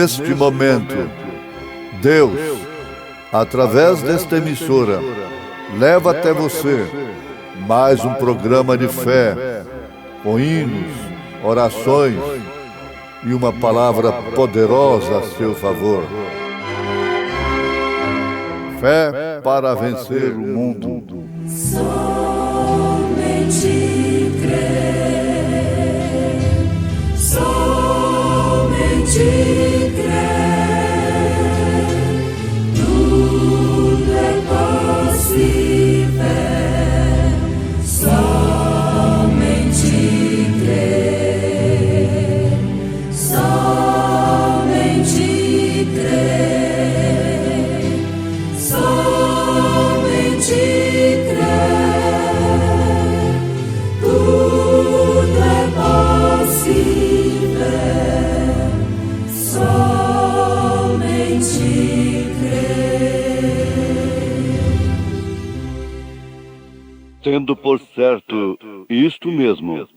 neste momento, Deus, através desta emissora, leva até você mais um programa de fé, com hinos, orações e uma palavra poderosa a seu favor. Fé para vencer o mundo. Somente crer, somente crer, tudo é possível, somente crer, somente crer, somente crer, tudo é possível, somente crer. Tendo por certo isto mesmo,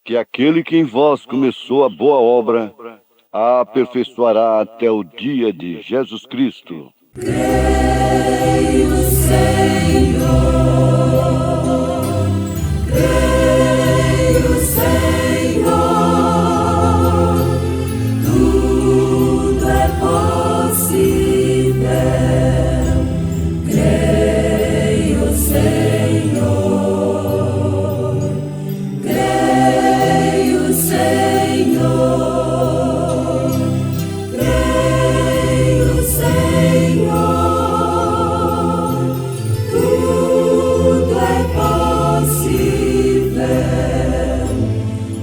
que aquele que em vós começou a boa obra, a aperfeiçoará até o dia de Jesus Cristo. Creio, Senhor, creio, Senhor, tudo é possível. Creio, Senhor, creio, Senhor, creio, Senhor. Tudo é possível,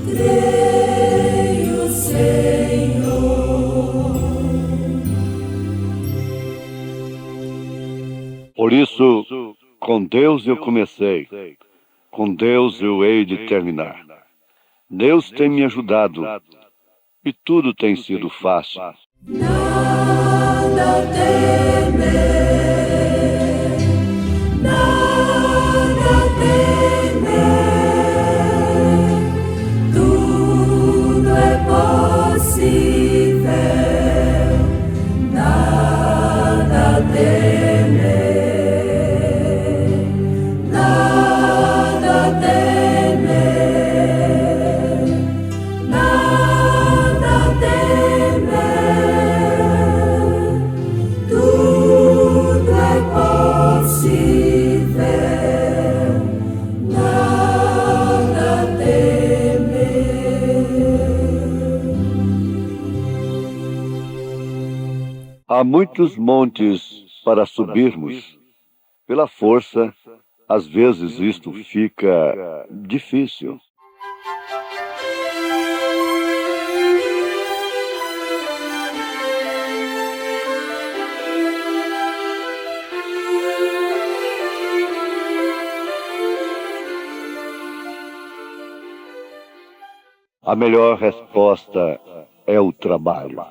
creio, Senhor. Por isso, com Deus eu comecei, com Deus eu hei de terminar. Deus tem me ajudado e tudo tem sido fácil. Nada temer, nada temer, tudo é possível, nada temer, nada temer, nada temer, tudo é possível, nada temer. Há muitos montes para subirmos. Pela força, às vezes isto fica difícil. A melhor resposta é o trabalho.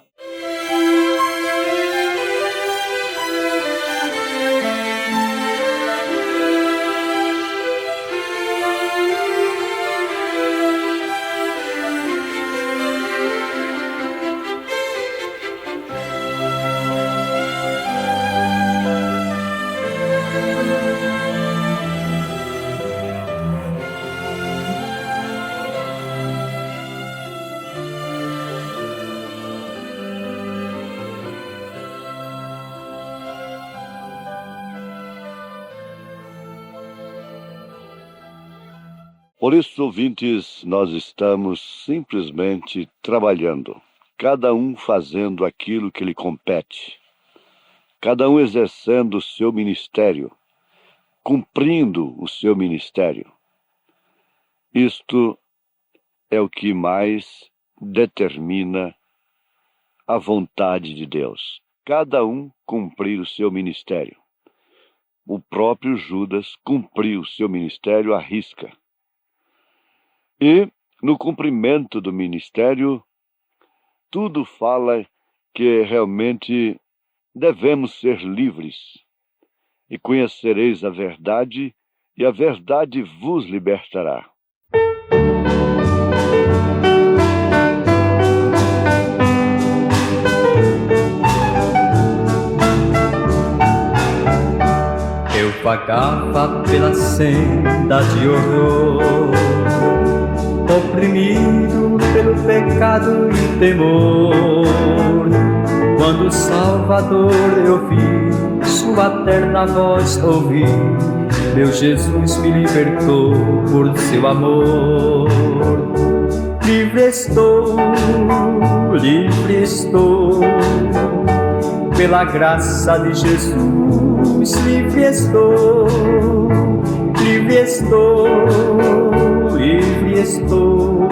Por isso, ouvintes, nós estamos simplesmente trabalhando, cada um fazendo aquilo que lhe compete, cada um exercendo o seu ministério, cumprindo o seu ministério. Isto é o que mais determina a vontade de Deus. Cada um cumprir o seu ministério. O próprio Judas cumpriu o seu ministério à risca. E, no cumprimento do ministério, tudo fala que realmente devemos ser livres. E conhecereis a verdade, e a verdade vos libertará. vagava pela senda de horror, oprimido pelo pecado e temor. Quando o Salvador eu vi, sua terna voz ouvi, meu Jesus me libertou por seu amor. Livre estou, pela graça de Jesus, livre estou, livre estou, livre estou.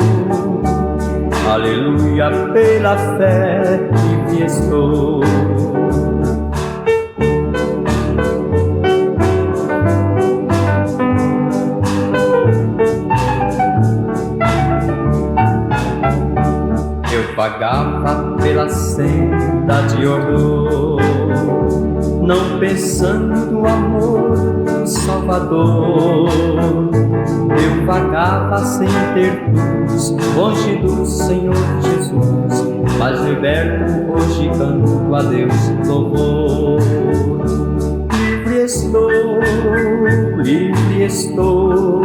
Aleluia, pela fé, livre estou. Eu vagava pela senda de horror, não pensando no amor do Salvador. Eu vagava sem ter luz, longe do Senhor Jesus, mas liberto hoje canto a Deus louvor. Livre estou,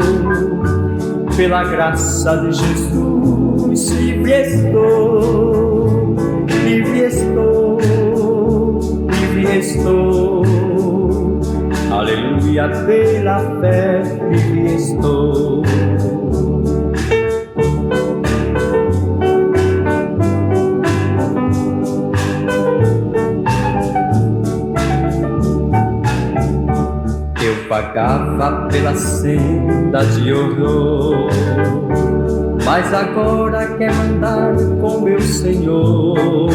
pela graça de Jesus, livre estou, livre estou, livre estou. Aleluia, pela fé, livre estou. Eu vagava pela senda de horror, mas agora quero andar com meu Senhor.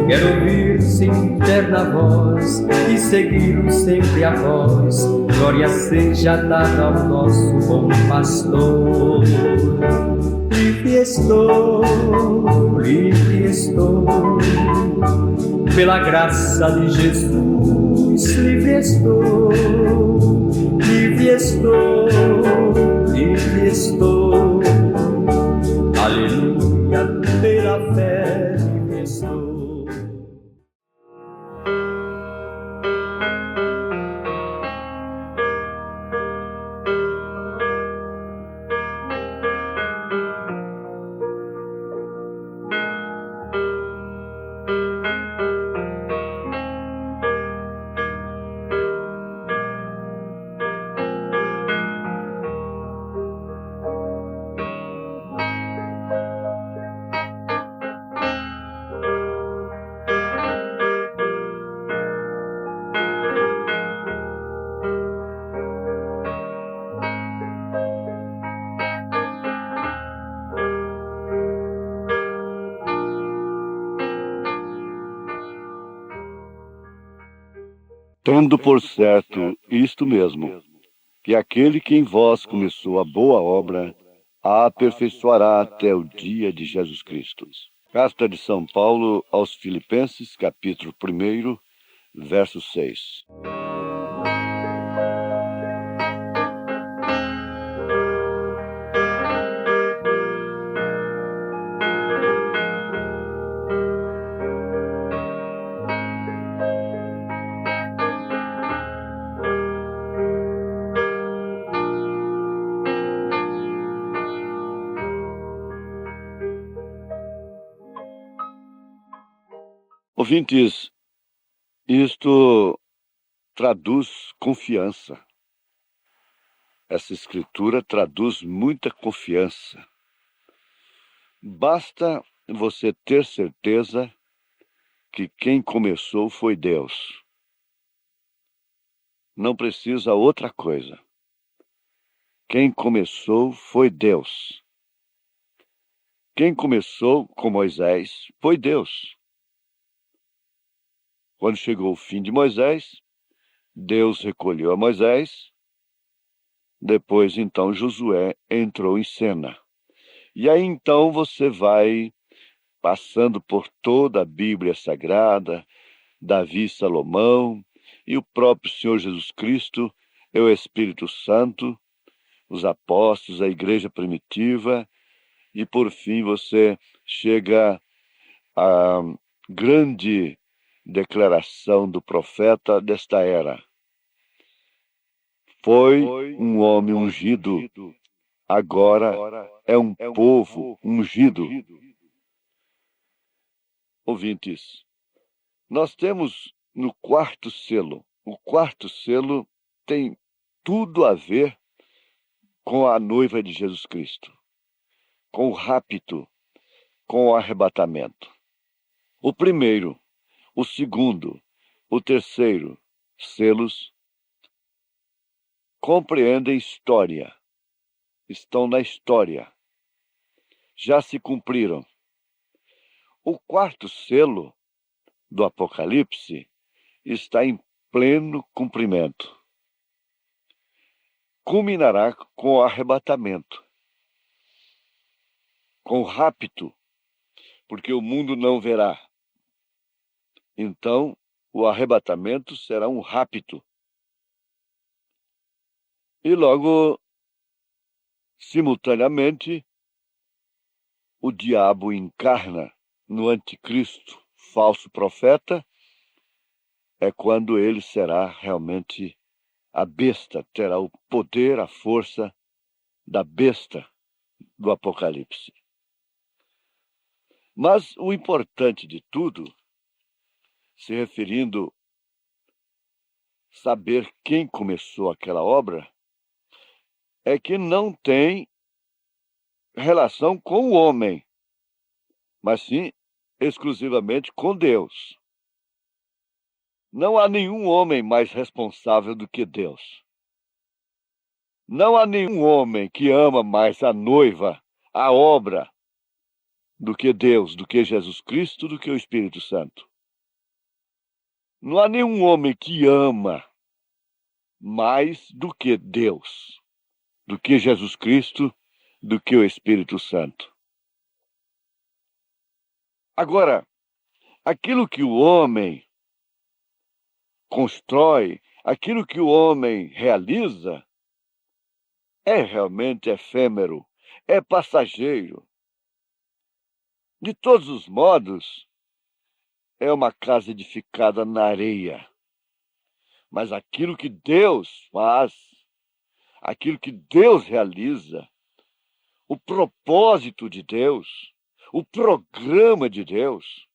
Quero ouvir sem terna voz e segui-lo sempre a voz. Glória seja dada ao nosso bom pastor. Livre estou, pela graça de Jesus, livre estou, livre estou, livre estou. Aleluia, pela fé, livre estou. Tendo por certo isto mesmo, que aquele que em vós começou a boa obra, a aperfeiçoará até o dia de Jesus Cristo. Carta de São Paulo aos Filipenses, capítulo 1, verso 6. Ouvintes, isto traduz confiança. Essa escritura traduz muita confiança. Basta você ter certeza que quem começou foi Deus. Não precisa outra coisa. Quem começou foi Deus. Quem começou com Moisés foi Deus. Quando chegou o fim de Moisés, Deus recolheu a Moisés. Depois, então, Josué entrou em cena. E aí, então, você vai passando por toda a Bíblia Sagrada, Davi, Salomão, e o próprio Senhor Jesus Cristo, e o Espírito Santo, os apóstolos, a igreja primitiva, e por fim você chega à grande declaração do profeta desta era. foi um homem ungido, agora é um povo ungido. Ouvintes, nós temos no quarto selo. O quarto selo tem tudo a ver com a noiva de Jesus Cristo, com o rapto, com o arrebatamento. O primeiro, o segundo, o terceiro selos compreendem história, estão na história, já se cumpriram. O quarto selo do Apocalipse está em pleno cumprimento. Culminará com o arrebatamento, com o rapto, porque o mundo não verá. Então, o arrebatamento será um rapto. E logo, simultaneamente, o diabo encarna no anticristo, falso profeta, é quando ele será realmente a besta, terá o poder, a força da besta do Apocalipse. Mas o importante de tudo, se referindo a saber quem começou aquela obra, é que não tem relação com o homem, mas sim exclusivamente com Deus. Não há nenhum homem mais responsável do que Deus. Não há nenhum homem que ama mais a noiva, a obra, do que Deus, do que Jesus Cristo, do que o Espírito Santo. Não há nenhum homem que ama mais do que Deus, do que Jesus Cristo, do que o Espírito Santo. Agora, aquilo que o homem constrói, aquilo que o homem realiza, é realmente efêmero, é passageiro. De todos os modos, é uma casa edificada na areia. Mas aquilo que Deus faz, aquilo que Deus realiza, o propósito de Deus, o programa de Deus,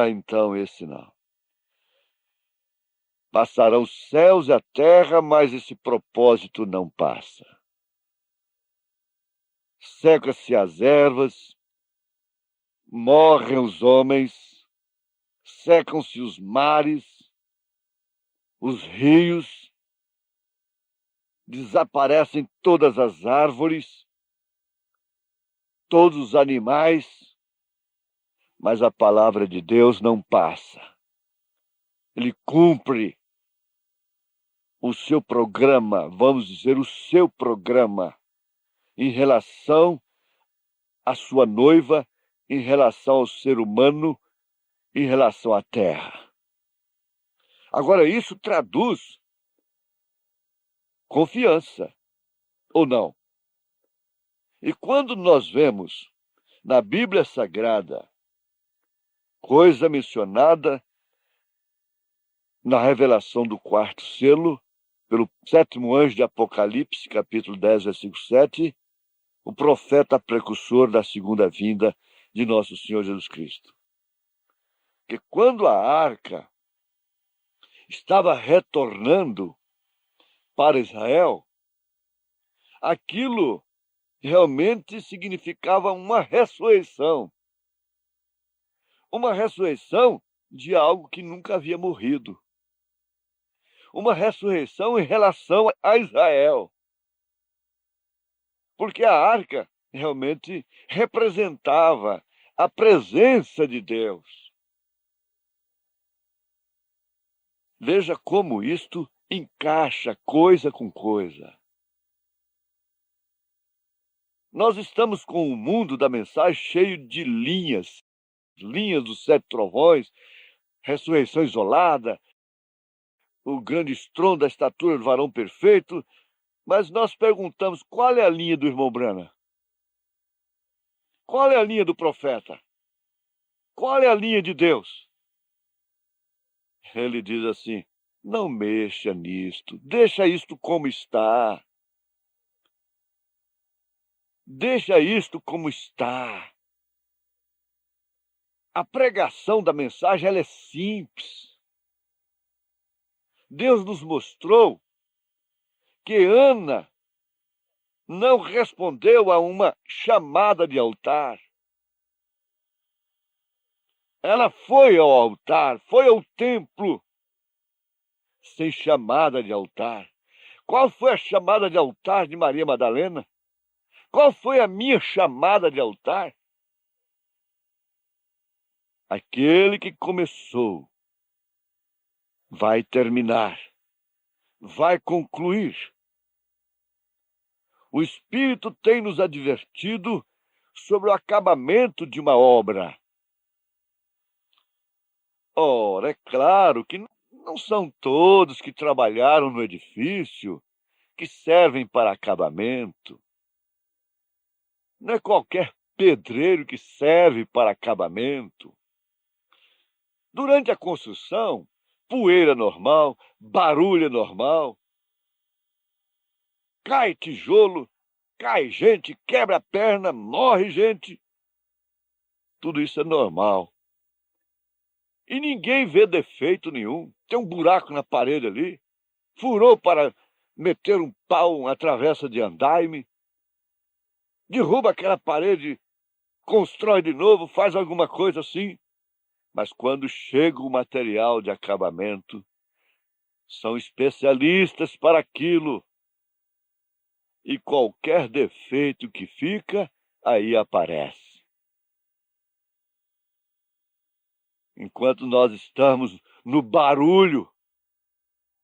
então esse não. Passarão os céus e a terra, mas esse propósito não passa. Seca-se as ervas, morrem os homens, secam-se os mares, os rios, desaparecem todas as árvores, todos os animais, mas a palavra de Deus não passa. Ele cumpre o seu programa, vamos dizer, o seu programa, em relação à sua noiva, em relação ao ser humano, em relação à terra. Agora, isso traduz confiança, ou não? E quando nós vemos na Bíblia Sagrada coisa mencionada na revelação do quarto selo, pelo sétimo anjo de Apocalipse, capítulo 10, versículo 7, o profeta precursor da segunda vinda de nosso Senhor Jesus Cristo. Que quando a arca estava retornando para Israel, aquilo realmente significava uma ressurreição. Uma ressurreição de algo que nunca havia morrido. Uma ressurreição em relação a Israel. Porque a arca realmente representava a presença de Deus. Veja como isto encaixa coisa com coisa. Nós estamos com o mundo da mensagem cheio de linhas dos 7 trovões, ressurreição isolada, o grande estrondo da estatura do varão perfeito, mas nós perguntamos qual é a linha do irmão Branham? Qual é a linha do profeta? Qual é a linha de Deus? Ele diz assim, Não mexa nisto. Deixa isto como está. Deixa isto como está. A pregação da mensagem ela é simples. Deus nos mostrou que Ana não respondeu a uma chamada de altar. Ela foi ao altar, foi ao templo, sem chamada de altar. Qual foi a chamada de altar de Maria Madalena? Qual foi a minha chamada de altar? Aquele que começou vai terminar, vai concluir. O Espírito tem nos advertido sobre o acabamento de uma obra. Ora, é claro que não são todos que trabalharam no edifício que servem para acabamento. Não é qualquer pedreiro que serve para acabamento. Durante a construção, poeira normal, barulho normal. Cai tijolo, cai gente, quebra a perna, morre gente. Tudo isso é normal. E ninguém vê defeito nenhum. Tem um buraco na parede ali. Furou para meter um pau, uma travessa de andaime. Derruba aquela parede, constrói de novo, faz alguma coisa assim. Mas quando chega o material de acabamento, são especialistas para aquilo. E qualquer defeito que fica, aí aparece. Enquanto nós estamos no barulho,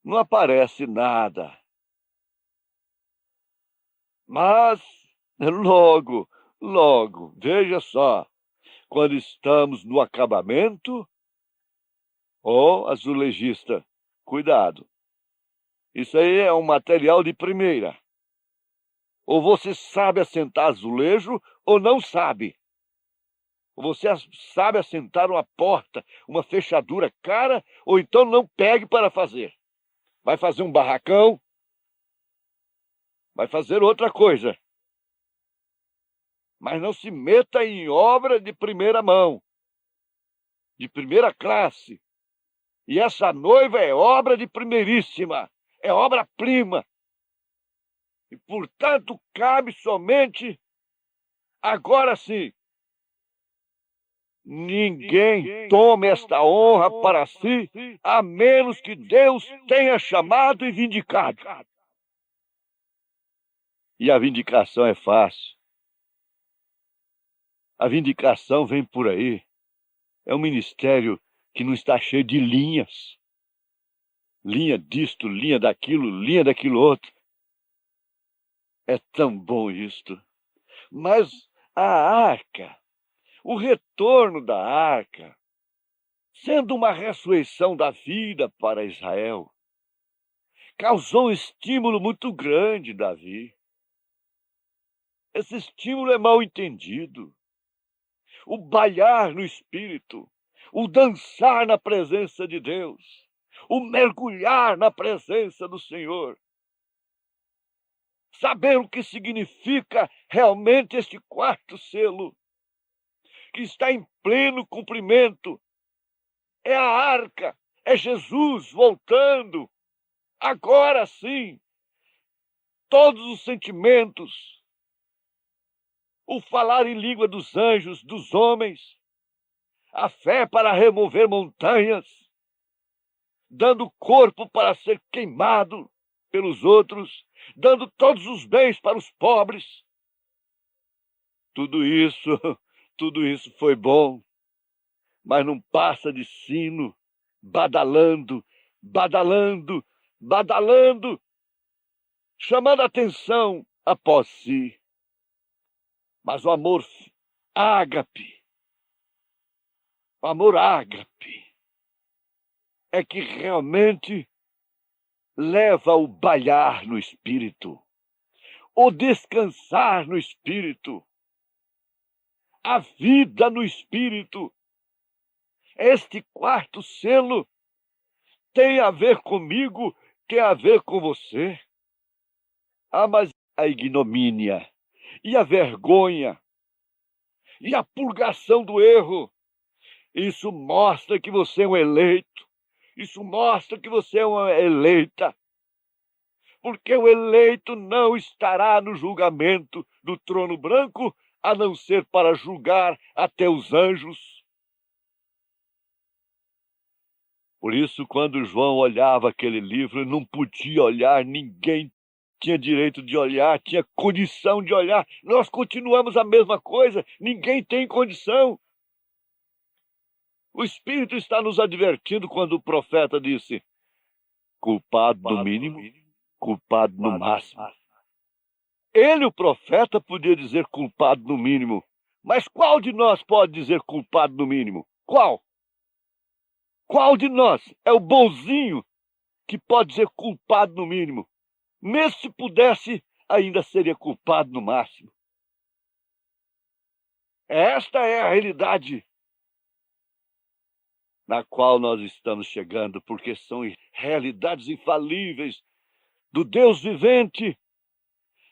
não aparece nada. Mas logo, veja só, quando estamos no acabamento, azulejista, cuidado. Isso aí é um material de primeira. Ou você sabe assentar azulejo ou não sabe. Ou você sabe assentar uma porta, uma fechadura cara, ou então não pegue para fazer. Vai fazer um barracão, vai fazer outra coisa. Mas não se meta em obra de primeira mão, de primeira classe. E essa noiva é obra de primeiríssima, é obra-prima. E, portanto, cabe somente, agora sim, ninguém tome esta honra para si, a menos que Deus tenha chamado e vindicado. E a vindicação é fácil. A vindicação vem por aí. É um ministério que não está cheio de linhas. Linha disto, linha daquilo outro. É tão bom isto. Mas a arca, o retorno da arca, sendo uma ressurreição da vida para Israel, causou um estímulo muito grande, Davi. Esse estímulo é mal entendido. O bailar no Espírito, o dançar na presença de Deus, o mergulhar na presença do Senhor. Saber o que significa realmente este quarto selo, que está em pleno cumprimento. É a arca, é Jesus voltando. Agora sim, todos os sentimentos, o falar em língua dos anjos, dos homens, a fé para remover montanhas, dando corpo para ser queimado pelos outros, dando todos os bens para os pobres. Tudo isso foi bom, mas não passa de sino, badalando, chamando a atenção após si. Mas o amor ágape, é que realmente leva o bailar no Espírito, o descansar no Espírito, a vida no Espírito. Este quarto selo tem a ver comigo, tem a ver com você. Ah, mas a ignomínia, e a vergonha, e a purgação do erro, isso mostra que você é um eleito. Isso mostra que você é uma eleita. Porque o eleito não estará no julgamento do trono branco, a não ser para julgar até os anjos. Por isso, quando João olhava aquele livro, não podia olhar, ninguém tinha direito de olhar, tinha condição de olhar. Nós continuamos a mesma coisa, ninguém tem condição. O Espírito está nos advertindo quando o profeta disse: culpado no mínimo, culpado no máximo. Ele, o profeta, podia dizer culpado no mínimo. Mas qual de nós pode dizer culpado no mínimo? Qual? Qual de nós é o bonzinho que pode dizer culpado no mínimo? Mesmo se pudesse, ainda seria culpado no máximo. Esta é a realidade na qual nós estamos chegando, porque são realidades infalíveis do Deus vivente,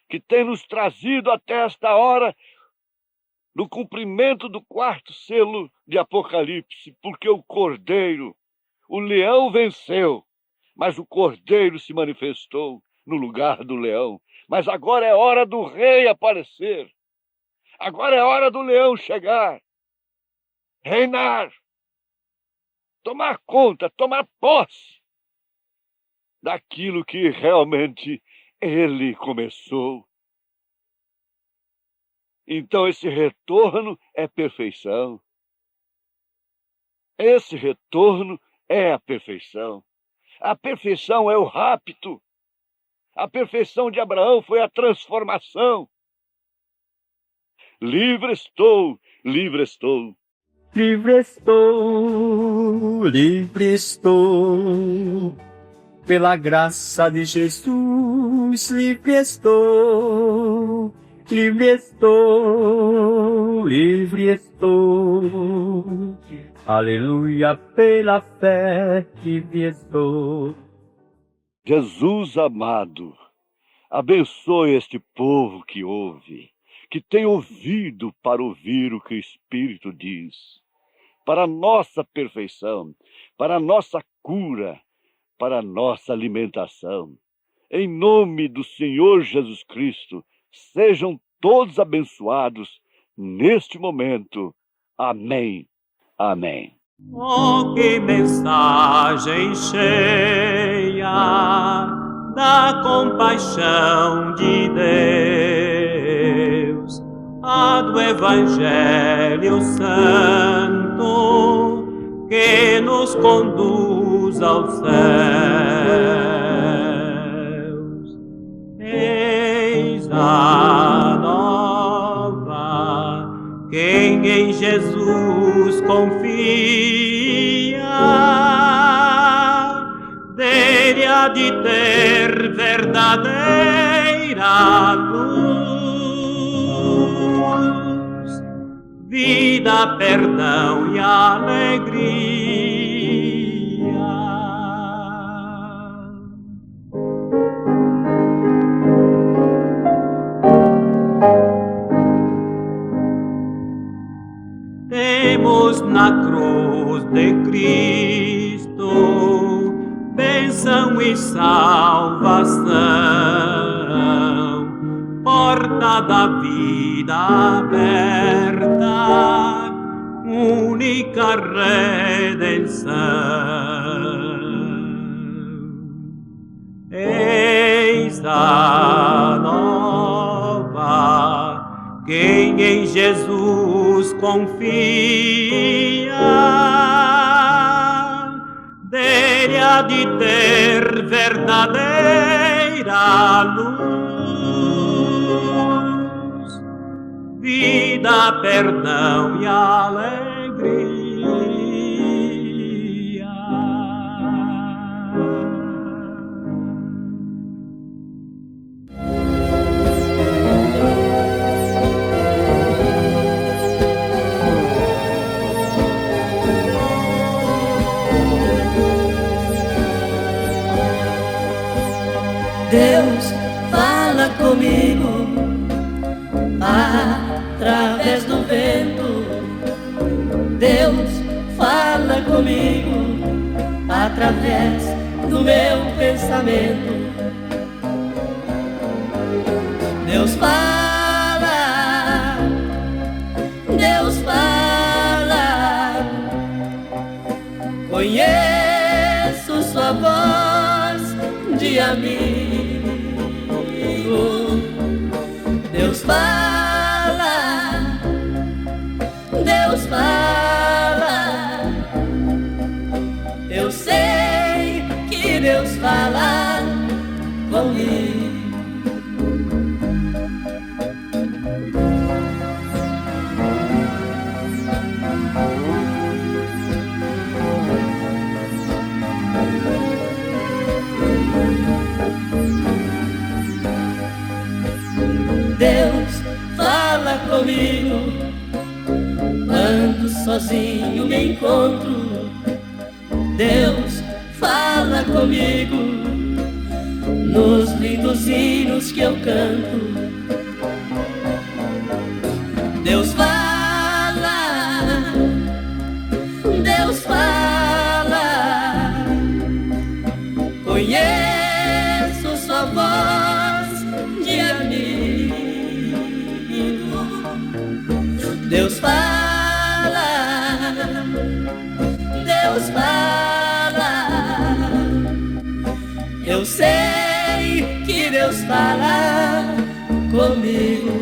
que tem nos trazido até esta hora, no cumprimento do 4º selo de Apocalipse, porque o Cordeiro, o leão venceu, mas o Cordeiro se manifestou no lugar do leão. Mas agora é hora do rei aparecer. Agora é hora do leão chegar, reinar, tomar conta, tomar posse daquilo que realmente ele começou. Então esse retorno é perfeição. Esse retorno é a perfeição. A perfeição é o rapto. A perfeição de Abraão foi a transformação. Livre estou, livre estou. Livre estou, livre estou. Pela graça de Jesus, livre estou. Livre estou, livre estou. Aleluia, pela fé, livre estou. Jesus amado, abençoe este povo que ouve, que tem ouvido para ouvir o que o Espírito diz, para a nossa perfeição, para a nossa cura, para a nossa alimentação. Em nome do Senhor Jesus Cristo, sejam todos abençoados neste momento. Amém. Amém. Oh, que mensagem cheia da compaixão de Deus, a do Evangelho Santo que nos conduz aos céus. Eis a nova, quem em Jesus confia, dele há de ter verdadeira luz, vida, perdão e alegria. Temos na cruz de Cristo bênção e salvação, porta da vida aberta, única redenção. Eis a nova, quem em Jesus confia, dele há de ter verdadeira luz, vida, perdão e alegria. Deus fala comigo através do vento. Deus fala comigo através do meu pensamento. Deus fala, Deus fala. Conheço sua voz de amigo. Deus fala, Deus fala. Eu sei que Deus fala comigo. Deus fala comigo quando sozinho me encontro. Deus fala comigo nos lindos hinos que eu canto. Deus fala, Deus fala. Conheço sua voz de amigo. Deus fala, Deus fala. Eu sei que Deus fala comigo.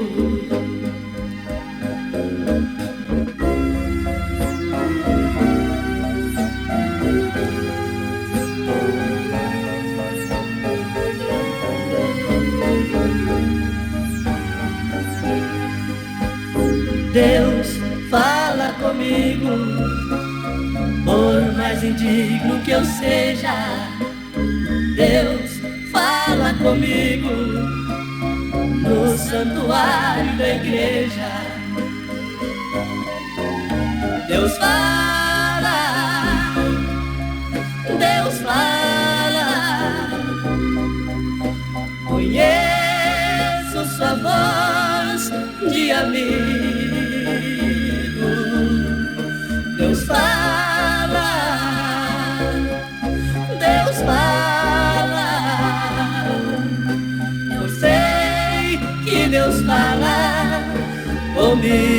Deus fala comigo, por mais indigno que eu seja. Deus fala comigo no santuário da igreja. Deus fala, Deus fala. Conheço sua voz de amigo. Deus fala, Deus fala. Eu sei que Deus fala comigo.